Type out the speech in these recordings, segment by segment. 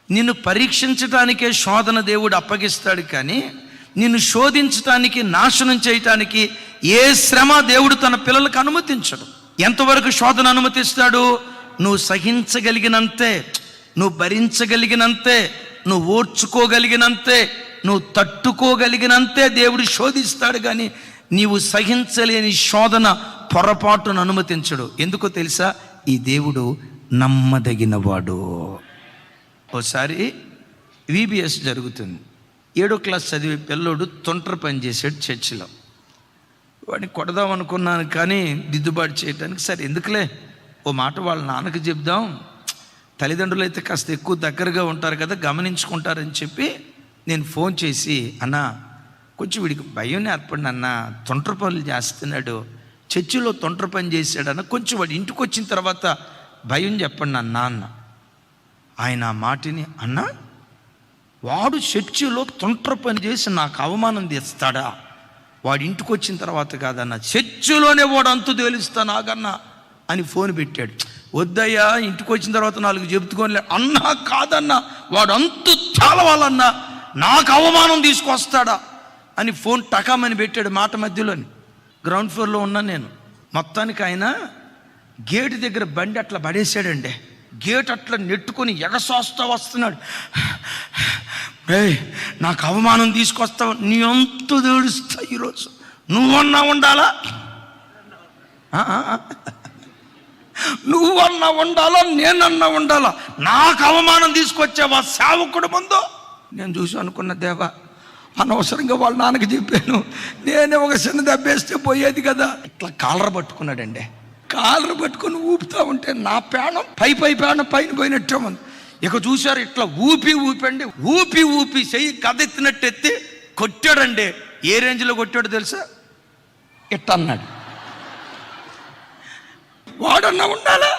నిన్ను పరీక్షించటానికే శోధన దేవుడు అప్పగిస్తాడు, కానీ నిన్ను శోధించటానికి, నాశనం చేయటానికి ఏ శ్రమ దేవుడు తన పిల్లలకు అనుమతించడు. ఎంతవరకు శోధన అనుమతిస్తాడు? నువ్వు సహించగలిగినంతే, నువ్వు భరించగలిగినంతే, నువ్వు ఓర్చుకోగలిగినంతే, నువ్వు తట్టుకోగలిగినంతే దేవుడు శోధిస్తాడు, కానీ నీవు సహించలేని శోధన పొరపాటును అనుమతించడు. ఎందుకో తెలుసా? ఈ దేవుడు నమ్మదగినవాడు. ఓసారి VBS జరుగుతుంది. 7వ క్లాస్ చదివే పిల్లోడు తొంటరి పని చేసాడు చర్చిలో. వాడిని కొడదాం అనుకున్నాను, కానీ దిద్దుబాటు చేయడానికి సరే ఎందుకులే ఓ మాట వాళ్ళ నాన్నకి చెప్దాం, తల్లిదండ్రులు అయితే కాస్త ఎక్కువ దగ్గరగా ఉంటారు కదా, గమనించుకుంటారని చెప్పి నేను ఫోన్ చేసి, అన్న కొంచెం వీడికి భయం ఏర్పడిన అన్న, తొంటరి పనులు చేస్తున్నాడు, చర్చిలో తొంటరి పని చేశాడన్న, కొంచెం వాడు ఇంటికి వచ్చిన తర్వాత భయం చెప్పండి అన్న అన్న. ఆయన ఆ మాటని, అన్న వాడు చర్చిలో తొంటరి పని చేసి నాకు అవమానం తెస్తాడా? వాడు ఇంటికి వచ్చిన తర్వాత కాదన్న, చర్చిలోనే వాడు అంతు తేలుస్తా నాకన్నా అని ఫోన్ పెట్టాడు. వద్దయ్యా, ఇంటికి వచ్చిన తర్వాత 4 చెప్తుకోలే అన్నా. కాదన్నా, వాడు అంతు చాలవాలన్నా, నాకు అవమానం తీసుకొస్తాడా అని ఫోన్ టకామని పెట్టాడు మాట మధ్యలోని. గ్రౌండ్ ఫ్లోర్లో ఉన్నాను నేను. మొత్తానికి ఆయన గేటు దగ్గర బండి అట్లా పడేసాడండి. గేట్ అట్లా నెట్టుకొని ఎగసోస్తా వస్తున్నాడు. నాకు అవమానం తీసుకొస్తావు, నీ అంతు తేడుస్తా ఈరోజు, నువ్వన్నా ఉండాలా, నువ్వన్నా ఉండాలా, నేనన్నా ఉండాలా, నాకు అవమానం తీసుకొచ్చావా సేవకుడు ముందు. నేను చూసి అనుకున్న, దేవా అనవసరంగా వాళ్ళ నాన్నకి చెప్పాను, నేనే ఒక చిన్న దెబ్బేస్తే పోయేది కదా. ఇట్లా కాలర్ పట్టుకున్నాడండి. కాలర్ పట్టుకొని ఊపుతా ఉంటే నా ప్రాణం ప్రాణం పైన పోయినట్టే ఉంది. ఇక చూశారు, ఇట్లా ఊపండి, ఊపి చెయ్యి కదెత్తినట్టు ఎత్తి కొట్టాడండి. ఏ రేంజ్లో కొట్టాడు తెలుసా? ఇట్ట అన్నాడు. వాడన్నా ఉండాలా,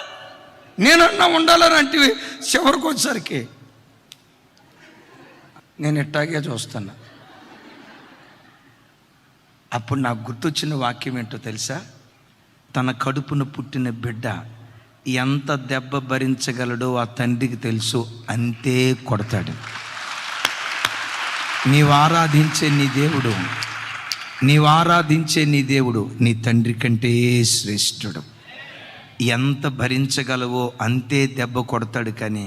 నేనన్నా ఉండాలని అంటే చివరికి వచ్చేసరికి నేను ఇట్టాగే చూస్తున్నా. అప్పుడు నాకు గుర్తొచ్చిన వాక్యం ఏంటో తెలుసా? తన కడుపున పుట్టిన బిడ్డ ఎంత దెబ్బ భరించగలడో ఆ తండ్రికి తెలుసు, అంతే కొడతాడు. నీవు ఆరాధించే నీ దేవుడు నీ తండ్రి కంటే శ్రేష్ఠుడు. ఎంత భరించగలవో అంతే దెబ్బ కొడతాడు, కానీ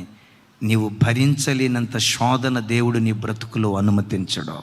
నీవు భరించలేనంత శోధన దేవుడు నీ బ్రతుకులో అనుమతించడు.